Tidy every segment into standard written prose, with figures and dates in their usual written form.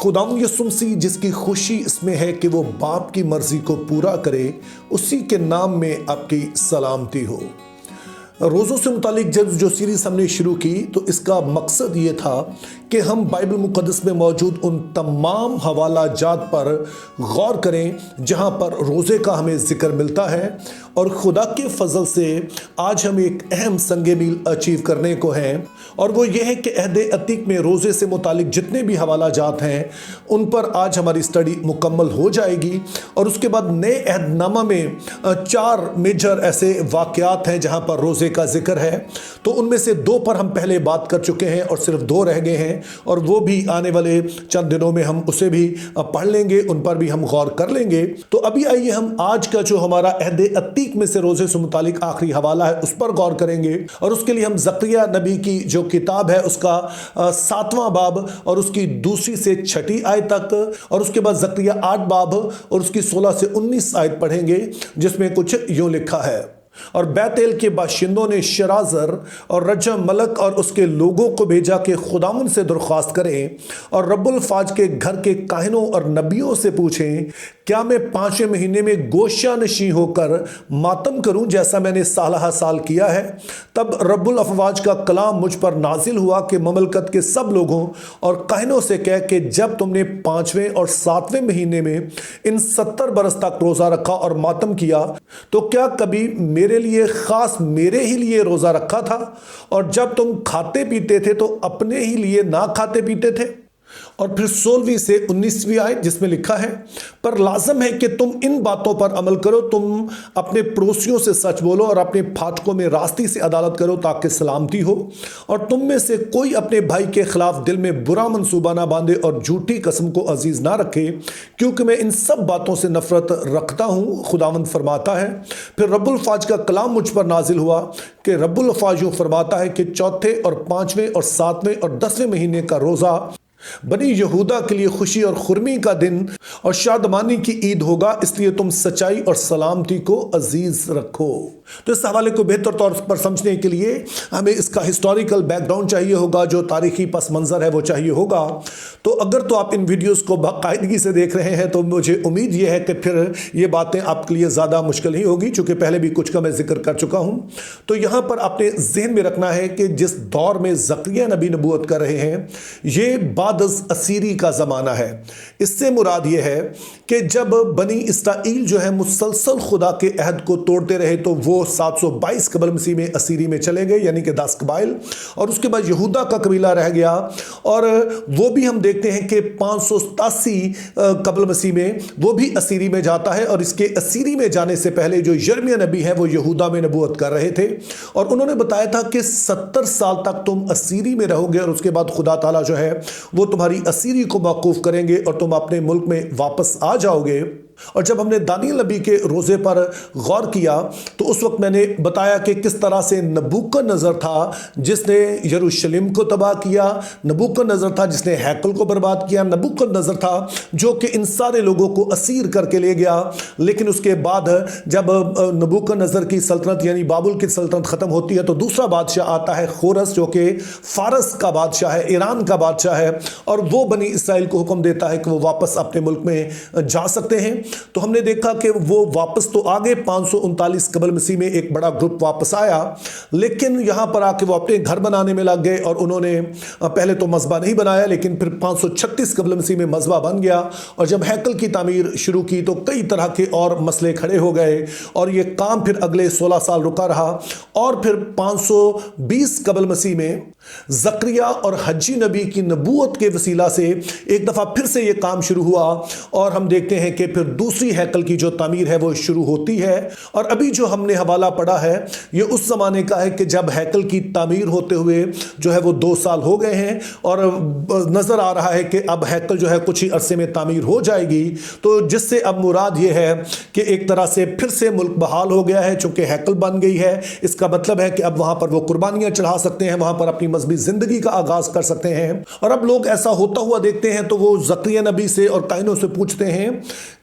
खुदावंद यीशु मसीह जिसकी खुशी इसमें है कि वो बाप की मर्जी को पूरा करे, उसी के नाम में आपकी सलामती हो। रोज़ों से मुतालिक जब जो सीरीज़ हमने शुरू की तो इसका मकसद ये था कि हम बाइबल मुक़द्दस में मौजूद उन तमाम हवाला जात पर गौर करें जहाँ पर रोज़े का हमें ज़िक्र मिलता है, और खुदा के फजल से आज हम एक अहम संगे मील अचीव करने को हैं, और वो ये है कि अहदे अतीक में रोज़े से मुतालिक जितने भी हवाला जात हैं उन पर आज हमारी स्टडी मुकम्मल हो जाएगी। और उसके बाद नए अहदनामा में 4 मेजर ऐसे वाक़यात हैं जहाँ पर रोज़े का जिक्र है, तो उनमें से 2 पर हम पहले बात कर चुके हैं और सिर्फ 2 रह गए हैं, और वो भी आने वाले चंद दिनों में हम उसे भी पढ़ लेंगे, उन पर भी हम गौर कर लेंगे। तो अभी आइए हम आज का जो हमारा अहदे अतीक में से रोज़े से मुतालिक आखिरी हवाला है उस पर गौर करेंगे, और उसके लिए हम ज़करिया नबी की जो किताब है उसका 7वां बाब और उसकी 2 से 6 आयत तक, और उसके बाद ज़करिया 8 बाब और उसकी 16 से 19 आयत पढ़ेंगे, जिसमें कुछ यूँ लिखा है। और बैतेल के बाशिंदों ने शराजर और रजम मलक और उसके लोगों को भेजा कि खुदावन से दरख्वास्त करें और रब्बुल फाज के घर के काहिनों और नबियों से पूछें, क्या मैं 5वें महीने में गोशा नशी होकर मातम करूं जैसा मैंने सालहा साल किया है। तब रब्बुल अफवाज का कलाम मुझ पर नाजिल हुआ कि ममलकत के सब लोगों और काहिनों से कह कि जब तुमने 5वें और 7वें महीने में इन 70 बरस तक रोज़ा रखा और मातम किया, तो क्या कभी मेरे लिए खास मेरे ही लिए रोज़ा रखा था? और जब तुम खाते पीते थे तो अपने ही लिए ना खाते पीते थे? और फिर 16वीं से 19वीं आयत जिसमें लिखा है, पर लाजम है कि तुम इन बातों पर अमल करो, तुम अपने पड़ोसियों से सच बोलो और अपने फाटकों में रास्ती से अदालत करो ताकि सलामती हो, और तुम में से कोई अपने भाई के खिलाफ दिल में बुरा मंसूबा ना बांधे और झूठी कसम को अजीज ना रखे, क्योंकि मैं इन सब बातों से नफरत रखता हूँ, खुदावंद फरमाता है। फिर रब्बुल फाज का कलाम मुझ पर नाजिल हुआ कि रब्बुल फाज यूँ फरमाता है कि 4थे और 5वें और 7वें और 10वें महीने का रोज़ा बनी यहूदा के लिए खुशी और खुरमी का दिन और शादमानी की ईद होगा, इसलिए तुम सच्चाई और सलामती को अजीज रखो। तो इस हवाले को बेहतर तौर पर समझने के लिए हमें इसका हिस्टोरिकल बैकग्राउंड चाहिए होगा, जो तारीखी पस मंज़र है वो चाहिए होगा। तो अगर तो आप इन वीडियोस को बाकायदगी से देख रहे हैं तो मुझे उम्मीद ये है कि फिर ये बातें आपके लिए ज़्यादा मुश्किल ही होगी, चूँकि पहले भी कुछ का मैं जिक्र कर चुका हूँ। तो यहाँ पर आपने जहन में रखना है कि जिस दौर में ज़करिया नबी नबूवत कर रहे हैं ये असीरी का ज़माना है। इससे मुराद ये है कि जब बनी इस्राइल जो है मुसलसल खुदा के अहद को तोड़ते रहे तो वो 722 कबल मसीह में असीरी में चले गए, यानी कि 10 कबाइल, और उसके बाद यहूदा का कबीला रह गया, और वो भी हम देखते हैं कि 587 कबल मसीह में वो भी असीरी में जाता है। और इसके असीरी में जाने से पहले जो यिर्मयाह नबी है वो यहूदा में नबूवत कर रहे थे, और उन्होंने बताया था कि 70 साल तक तुम असीरी में रहोगे और उसके बाद खुदा ताला जो है वो तुम्हारी असीरी को मौकूफ करेंगे और तुम अपने मुल्क में वापस आ जाओगे। और जब हमने दानियल नबी के रोज़े पर गौर किया तो उस वक्त मैंने बताया कि किस तरह से नबूकदनेस्सर था जिसने यरूशलेम को तबाह किया, नबूकदनेस्सर था जिसने हैकल को बर्बाद किया, नबूकदनेस्सर था जो कि इन सारे लोगों को असीर करके ले गया। लेकिन उसके बाद जब नबूकदनेस्सर की सल्तनत यानी बाबुल की सल्तनत ख़त्म होती है तो दूसरा बादशाह आता है खोरस, जो कि फ़ारस का बादशाह है, ईरान का बादशाह है, और वो बनी इसराइल को हुक्म देता है कि वो वापस अपने मुल्क में जा सकते हैं। तो हमने देखा कि वो वापस तो आ गए, 539 कबल मसीह में एक बड़ा ग्रुप वापस आया, लेकिन यहाँ पर आके वो अपने घर बनाने में लग गए, और उन्होंने पहले तो मज़बा नहीं बनाया, लेकिन फिर 536 कबल मसीह में मज़बा बन गया। और जब हैकल की तामीर शुरू की तो कई तरह के और मसले खड़े हो गए, और ये काम फिर अगले 16 साल रुका रहा। और फिर 520 कबल मसीह में ज़करिया और हज्जी नबी की नबूवत के वसीला से एक दफ़ा फिर से ये काम शुरू हुआ, और हम देखते हैं कि फिर दूसरी हैकल की जो तामीर है वो शुरू होती है। और अभी जो हमने हवाला पढ़ा है ये उस ज़माने का है कि जब हैकल की तामीर होते हुए जो है वो 2 साल हो गए हैं, और नज़र आ रहा है कि अब हैकल जो है कुछ ही अरसे में तामीर हो जाएगी। तो जिससे अब मुराद ये है कि एक तरह से फिर से मुल्क बहाल हो गया है, चूँकि हैकल बन गई है। इसका मतलब है कि अब वहाँ पर वो कुर्बानियाँ चढ़ा सकते हैं, वहाँ पर अपनी मजहबी जिंदगी का आगाज कर सकते हैं। और अब लोग ऐसा होता हुआ देखते हैं तो वो ज़करिया नबी से और काहिनों से पूछते हैं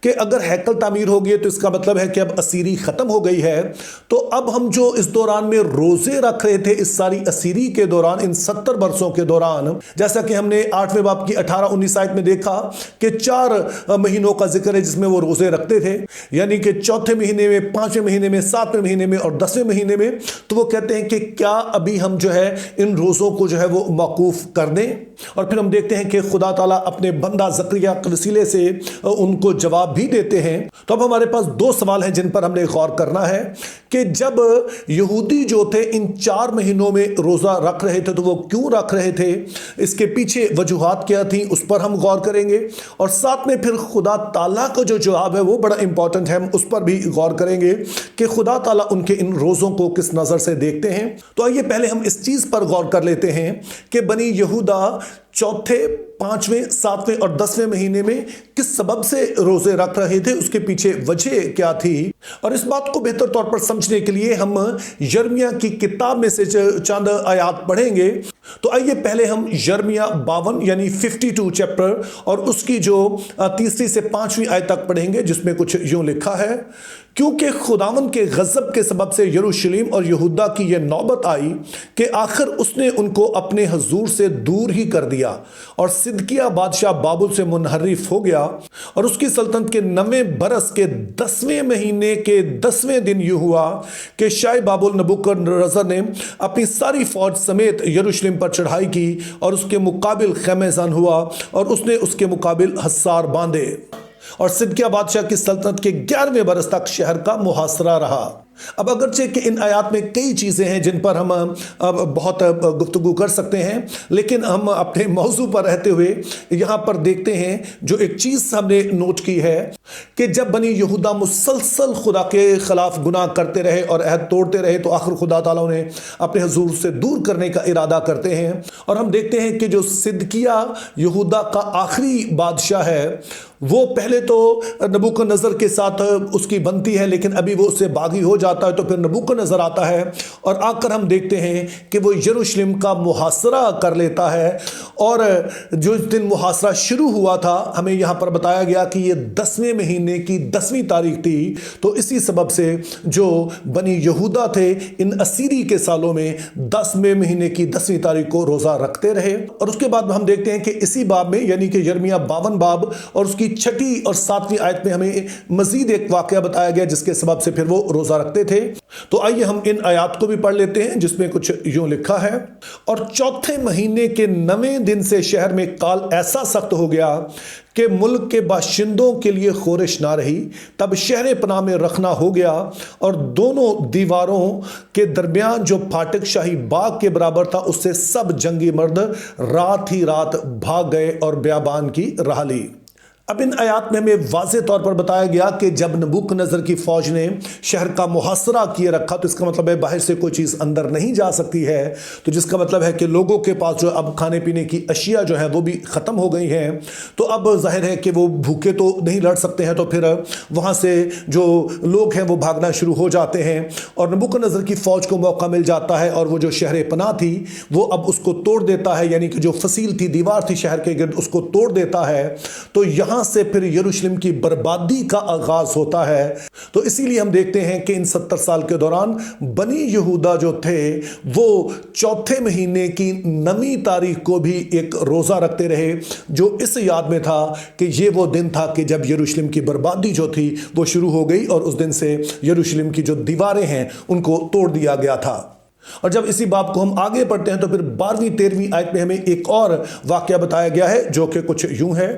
कि अगर हैकल तामीर हो गई तो इसका मतलब है कि अब असीरी खत्म हो गई है। तो अब हम जो इस दौरान में रोजे रख रहे थे, इस सारी असीरी के दौरान, इन 70 वर्षों के दौरान, जैसा कि हमने 8वें बाब की 18-19 आयत में देखा कि 4 महीनों का जिक्र है जिसमें वो रोजे रखते थे, यानी कि चौथे महीने में, 5वें महीने में, 7वें महीने में और 10वें महीने में। तो वो कहते हैं कि क्या अभी हम जो है इन रोजों को जो है वो मौकूफ कर दें। और फिर हम देखते हैं कि खुदा ताला अपने बंदा ज़करिया के वसीले से उनको जवाब भी देते हैं। तो अब हमारे पास 2 सवाल हैं जिन पर हमने गौर करना है कि जब यहूदी जो थे इन 4 महीनों में रोज़ा रख रहे थे तो वो क्यों रख रहे थे, इसके पीछे वजूहात क्या थी, उस पर हम गौर करेंगे। और साथ में फिर खुदा ताला का जो जवाब है वो बड़ा इंपॉर्टेंट है, हम उस पर भी गौर करेंगे कि खुदा ताला उनके इन रोज़ों को किस नज़र से देखते हैं। तो आइए पहले हम इस चीज़ पर गौर कर लेते हैं कि बनी यहूदा चौथे, 5वें, 7वें और 10वें महीने में किस सबब से रोजे रख रहे थे, उसके पीछे वजह क्या थी। और इस बात को बेहतर तौर पर समझने के लिए हम यिर्मयाह की किताब में से चंद आयात पढ़ेंगे। तो आइए पहले हम यिर्मयाह 52 यानी 52 चैप्टर और उसकी जो 3 से 5वीं आयत तक पढ़ेंगे, जिसमें कुछ यूं लिखा है, क्योंकि खुदावन के गज़ब के सबब से यरूशलेम और यहूदा की यह नौबत आई कि आखिर उसने उनको अपने हजूर से दूर ही कर दिया और सिदकिया बादशाह बाबुल से मुनहरिफ हो गया। और उसकी सल्तनत के 9वें बरस के 10वें महीने के 10वें दिन यूं हुआ कि शाह बाबुल नबूकदनेस्सर ने अपनी सारी फौज समेत यरूशलेम पर चढ़ाई की और उसके मुकाबिल खैमेज़न हुआ और उसने उसके मुकाबिल हसार बांधे। और सिदकिया बादशाह की सल्तनत के 11वें बरस तक शहर का मुहासरा रहा। अब अगरचे कि इन आयात में कई चीज़ें हैं जिन पर हम बहुत गुफ्तगू कर सकते हैं, लेकिन हम अपने मौजू पर रहते हुए यहाँ पर देखते हैं जो एक चीज़ हमने नोट की है कि जब बनी यहूदा मुसलसल खुदा के खिलाफ गुनाह करते रहे और अहद तोड़ते रहे तो आखिर खुदा ताला उन्हें अपने हुजूर से दूर करने का इरादा करते हैं। और हम देखते हैं कि जो सिदकिया यहूदा का आखिरी बादशाह है वो पहले तो नबूकदनेस्सर के साथ उसकी बनती है, लेकिन अभी वो उससे बागी हो जाता है। तो फिर नबूकदनेस्सर आता है और आकर हम देखते हैं कि वो यरूशलेम का मुहासरा कर लेता है। और जो दिन मुहासरा शुरू हुआ था, हमें यहाँ पर बताया गया कि ये 10वें महीने की 10वीं तारीख थी। तो इसी सबब से जो बनी यहूदा थे इन असीरी के सालों में 10वें महीने की 10वीं तारीख को रोज़ा रखते रहे। और उसके बाद हम देखते हैं कि इसी बाब में यानी कि यिर्मयाह 52 बाब और उसकी 6ठी और 7वीं आयत में हमें मजीद एक वाकया बताया गया जिसके सबब से फिर वो रोज़ा रखते थे। तो आइए हम इन आयात को भी पढ़ लेते हैं जिसमें कुछ यूं लिखा है, और चौथे महीने के 9वें दिन से शहर में काल ऐसा सख्त हो गया कि मुल्क के बाशिंदों के लिए खोरिश ना रही। तब शहर पनाह में रखना हो गया और दोनों दीवारों के दरमियान जो फाटक शाही बाग के बराबर था उससे सब जंगी मर्द रात ही रात भाग गए और ब्याबान की राह ली। अब इन आयात में हमें वाज़े तौर पर बताया गया कि जब नबूकदनेस्सर की फौज ने शहर का मुहासरा किए रखा तो इसका मतलब है बाहर से कोई चीज़ अंदर नहीं जा सकती है। तो जिसका मतलब है कि लोगों के पास जो अब खाने पीने की अशिया जो है वो भी ख़त्म हो गई हैं। तो अब जाहिर है कि वो भूखे तो नहीं लड़ सकते हैं, तो फिर वहाँ से जो लोग हैं वो भागना शुरू हो जाते हैं और नबूकदनेस्सर की फ़ौज को मौका मिल जाता है और वो जो शहर पनाह थी वो अब उसको तोड़ देता है, यानी कि जो फसील थी, दीवार थी शहर के गिर्द, उसको तोड़ देता है। तो यहाँ से फिर यरूशलेम की बर्बादी का आगाज होता है। तो इसीलिए हम देखते हैं कि इन 70 साल के दौरान बनी यहूदा जो थे वो चौथे महीने की 9वीं तारीख को भी एक रोजा रखते रहे, जो इस याद में था कि ये वो दिन था कि जब यरूशलेम की बर्बादी जो थी वो शुरू हो गई और उस दिन से यरूशलेम की जो दीवारें हैं उनको तोड़ दिया गया था। और जब इसी बाब को हम आगे पढ़ते हैं तो फिर 12वीं 13वीं आयत में हमें एक और वाकया बताया गया है जो कि कुछ यूं है,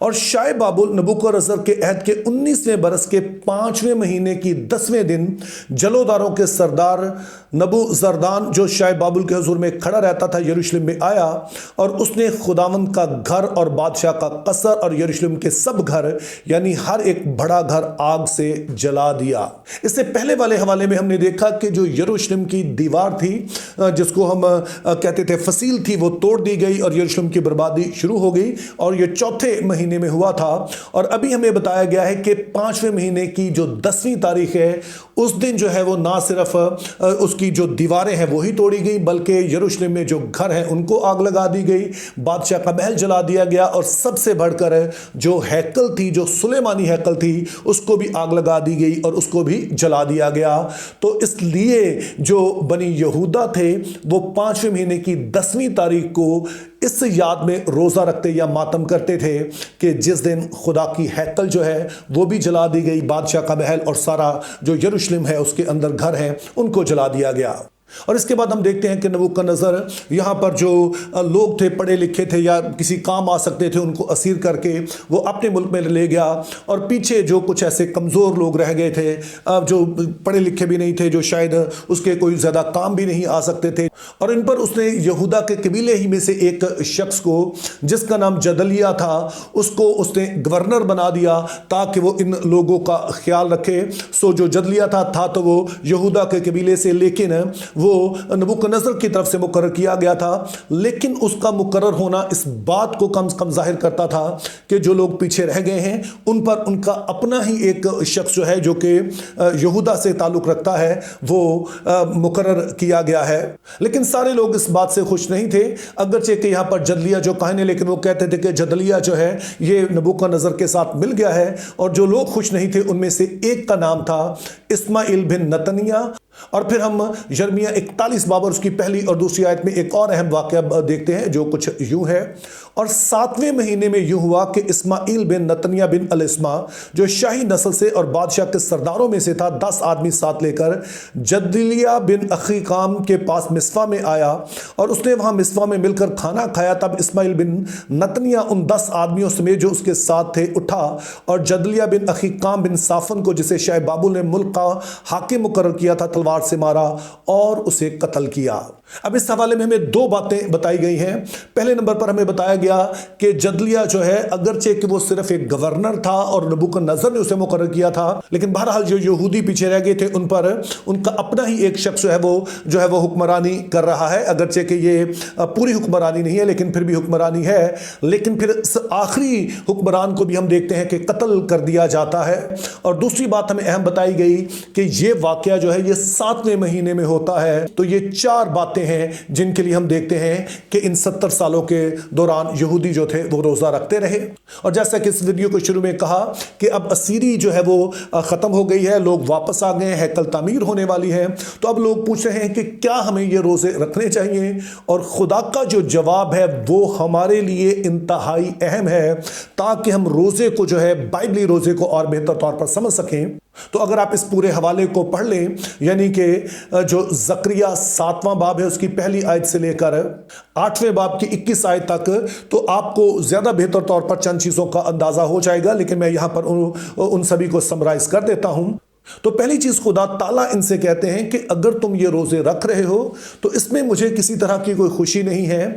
और शाह बाबुल नबूकदनेस्सर के अहद के 19वें बरस के 5वें महीने की 10वें दिन जलोदारों के सरदार नबूजरदान जो शाह बाबुल के हुजूर में खड़ा रहता था यरूशलेम में आया और उसने खुदावंद का घर और बादशाह का कसर और यरूशलेम के सब घर यानी हर एक बड़ा घर आग से जला दिया। इससे पहले वाले हवाले में हमने देखा कि जो यरूशलेम की दीवार थी जिसको हम कहते थे फसील थी, वो तोड़ दी गई और यरूशलेम की बर्बादी शुरू हो गई, और ये चौथे महीने में हुआ था। और अभी हमें बताया गया है कि 5वें महीने की जो 10वीं तारीख है उस दिन जो है वो ना सिर्फ उसकी जो दीवारें हैं वही तोड़ी गई, बल्कि यरूशलेम में जो घर हैं उनको आग लगा दी गई, बादशाह का महल जला दिया गया, और सबसे बढ़कर जो हैकल थी, जो सुलेमानी हैकल थी, उसको भी आग लगा दी गई और उसको भी जला दिया गया। तो इसलिए जो बनी यहूदा थे वो 5वें महीने की 10वीं तारीख को इस याद में रोज़ा रखते या मातम करते थे कि जिस दिन खुदा की हैकल जो है वो भी जला दी गई, बादशाह का महल और सारा जो यरूशलेम है उसके अंदर घर हैं उनको जला दिया गया। और इसके बाद हम देखते हैं कि नबूकदनेस्सर यहाँ पर जो लोग थे, पढ़े लिखे थे या किसी काम आ सकते थे, उनको असीर करके वो अपने मुल्क में ले गया, और पीछे जो कुछ ऐसे कमज़ोर लोग रह गए थे, जो पढ़े लिखे भी नहीं थे, जो शायद उसके कोई ज़्यादा काम भी नहीं आ सकते थे, और इन पर उसने यहूदा के कबीले ही में से एक शख्स को जिसका नाम जदलिया था उसको उसने गवर्नर बना दिया ताकि वो इन लोगों का ख्याल रखे। सो जो जदलिया था तो वो यहूदा के कबीले से, लेकिन वो नबूकदनेस्सर की तरफ से मुकर्रर किया गया था। लेकिन उसका मुकर्रर होना इस बात को कम से कम जाहिर करता था कि जो लोग पीछे रह गए हैं उन पर उनका अपना ही एक शख्स जो है जो कि यहूदा से ताल्लुक़ रखता है वो मुकर्रर किया गया है। लेकिन सारे लोग इस बात से खुश नहीं थे, अगरचे कि यहाँ पर जदलिया जो कहने, लेकिन वो कहते थे कि जदलिया जो है ये नबूकदनेस्सर के साथ मिल गया है। और जो लोग खुश नहीं थे उनमें से एक का नाम था इस्माइल बिन नतनिया। और फिर हम यिर्मयाह 41 बाब उसकी पहली और दूसरी आयत में एक और अहम वाक़या देखते हैं जो कुछ यूं है। और 7वें महीने में यूं हुआ कि इस्माइल बिन नतनिया बिन अलिस्मा जो शाही नस्ल से और बादशाह के सरदारों में से था 10 आदमी साथ लेकर जदलिया बिन अखीकाम के पास मिस्पा में आया, और उसने वहां मिस्पा में मिलकर खाना खाया। तब इस्माइल बिन नतनिया उन 10 आदमियों समेत जो उसके साथ थे उठा और जदलिया बिन अखीकाम बिन साफन को, जिसे शाह बाबुल ने मुल्क का हाकिम मुकर्रर किया था, तलवार से मारा और उसे कत्ल किया। अब इस हवाले में हमें 2 बातें बताई गई हैं। पहले नंबर पर हमें बताया गया कि जदलिया जो है अगरचे कि वो सिर्फ एक गवर्नर था और नबूकदनेस्सर ने उसे मुकर्रर किया था, लेकिन बहरहाल जो यहूदी पीछे रह गए थे उन पर उनका अपना ही एक शख्स जो है वो हुक्मरानी कर रहा है। अगरचे कि ये पूरी हुक्मरानी नहीं है लेकिन फिर भी हुक्मरानी है। लेकिन फिर आखिरी हुक्मरान को भी हम देखते हैं कि कत्ल कर दिया जाता है। और दूसरी बात हमें अहम बताई गई कि ये वाकया जो है ये 7वें महीने में होता है। तो ये 4 बातें हैं जिनके लिए हम देखते हैं कि इन 70 सालों के दौरान यहूदी जो थे वो रोज़ा रखते रहे। और जैसा कि इस वीडियो को शुरू में कहा कि अब असीरी जो है वो ख़त्म हो गई है, लोग वापस आ गए हैं, हैकल तामीर होने वाली है। तो अब लोग पूछ रहे हैं कि क्या हमें ये रोज़े रखने चाहिए, और खुदा का जो जवाब है वो हमारे लिए इंतहाई अहम है ताकि हम रोज़े को जो है बाइबली रोज़े को और बेहतर तौर पर समझ सकें। तो अगर आप इस पूरे हवाले को पढ़ लें, यानी कि जो ज़करिया 7वां बाब है उसकी पहली आयत से लेकर 8वें बाब की 21 आयत तक, तो आपको ज़्यादा बेहतर तौर पर चंद चीज़ों का अंदाज़ा हो जाएगा। लेकिन मैं यहाँ पर उन सभी को समराइज़ कर देता हूँ। तो पहली चीज़ खुदा ताला इनसे कहते हैं कि अगर तुम ये रोज़े रख रहे हो तो इसमें मुझे किसी तरह की कोई खुशी नहीं है,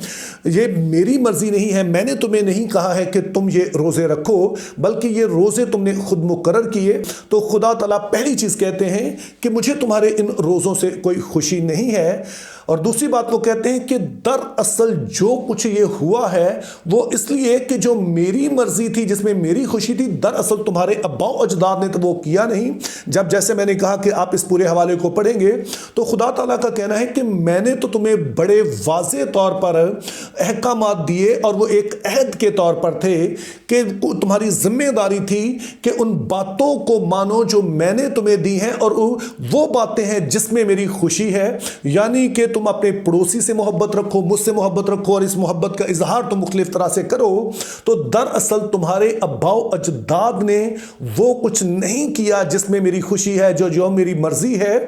ये मेरी मर्जी नहीं है, मैंने तुम्हें नहीं कहा है कि तुम ये रोज़े रखो, बल्कि ये रोज़े तुमने खुद मुकर्रर किए। तो खुदा ताला पहली चीज़ कहते हैं कि मुझे तुम्हारे इन रोज़ों से कोई खुशी नहीं है। और दूसरी बात वो कहते हैं कि दरअसल जो कुछ ये हुआ है वो इसलिए कि जो मेरी मर्जी थी, जिसमें मेरी खुशी थी, दरअसल तुम्हारे अब्बा अजदाद ने तो वो किया नहीं। जब जैसे मैंने कहा कि आप इस पूरे हवाले को पढ़ेंगे तो खुदा ताला का कहना है कि मैंने तो तुम्हें बड़े वाज़े तौर पर अहकामात दिए, और वो एक अहद के तौर पर थे कि तुम्हारी जिम्मेदारी थी कि उन बातों को मानो जो मैंने तुम्हें दी हैं, और वो बातें हैं जिसमें मेरी खुशी है। यानी कि तुम अपने पड़ोसी से मोहब्बत रखो, मुझसे मोहब्बत रखो, और इस मोहब्बत का इजहार तुम मुख्तलिफ तरह से करो। तो दरअसल तुम्हारे अब्बा अजदाद ने वो कुछ नहीं किया जिसमें मेरी खुशी है, जो मेरी मर्जी है।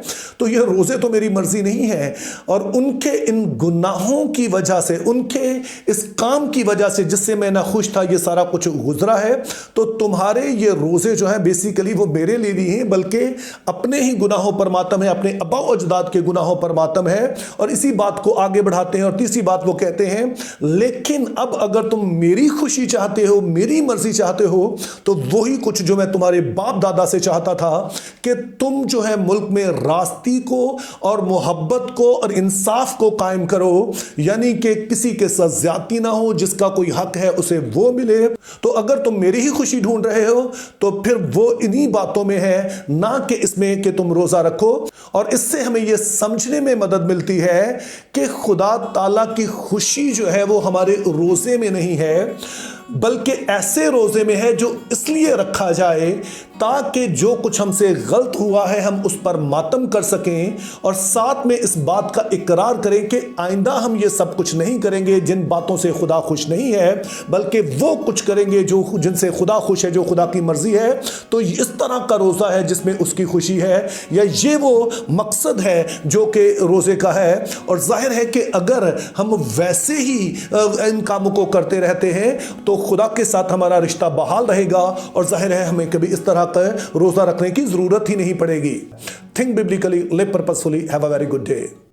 तो ये रोज़े तो मेरी मर्जी नहीं है, और उनके इन गुनाहों की वजह से, उनके इस काम की वजह से जिससे मैं ना खुश था, ये सारा कुछ गुजरा है। तो तुम्हारे ये रोज़े जो है बेसिकली वो मेरे लिए नहीं है, बल्कि अपने ही गुनाहों पर मातम है, अपने अब्बा अजदाद के गुनाहों पर मातम है। और इसी बात को आगे बढ़ाते हैं और तीसरी बात वो कहते हैं, लेकिन अब अगर तुम मेरी खुशी चाहते हो, मेरी मर्जी चाहते हो, तो वही कुछ जो मैं तुम्हारे बाप दादा से चाहता था कि तुम जो है मुल्क में रास्ती को और मोहब्बत को और इंसाफ को कायम करो, यानी कि किसी के साथ ज्यादती ना हो, जिसका कोई हक है उसे वो मिले। तो अगर तुम मेरी ही खुशी ढूंढ रहे हो तो फिर वो इन्हीं बातों में है, ना कि इसमें कि तुम रोजा रखो। और इससे हमें यह समझने में मदद मिलती है कि खुदा ताला की खुशी जो है वो हमारे रोजे में नहीं है, बल्कि ऐसे रोजे में है जो इसलिए रखा जाए ताकि जो कुछ हमसे गलत हुआ है हम उस पर मातम कर सकें, और साथ में इस बात का इकरार करें कि आइंदा हम ये सब कुछ नहीं करेंगे जिन बातों से खुदा खुश नहीं है, बल्कि वो कुछ करेंगे जो जिनसे खुदा खुश है, जो खुदा की मर्जी है। तो इस तरह का रोज़ा है जिसमें उसकी खुशी है, या ये वो मकसद है जो कि रोज़े का है। और जाहिर है कि अगर हम वैसे ही इन कामों को करते रहते हैं तो खुदा के साथ हमारा रिश्ता बहाल रहेगा, और जाहिर है हमें कभी इस तरह का रोजा रखने की जरूरत ही नहीं पड़ेगी। Think biblically, live purposefully, have a very good day.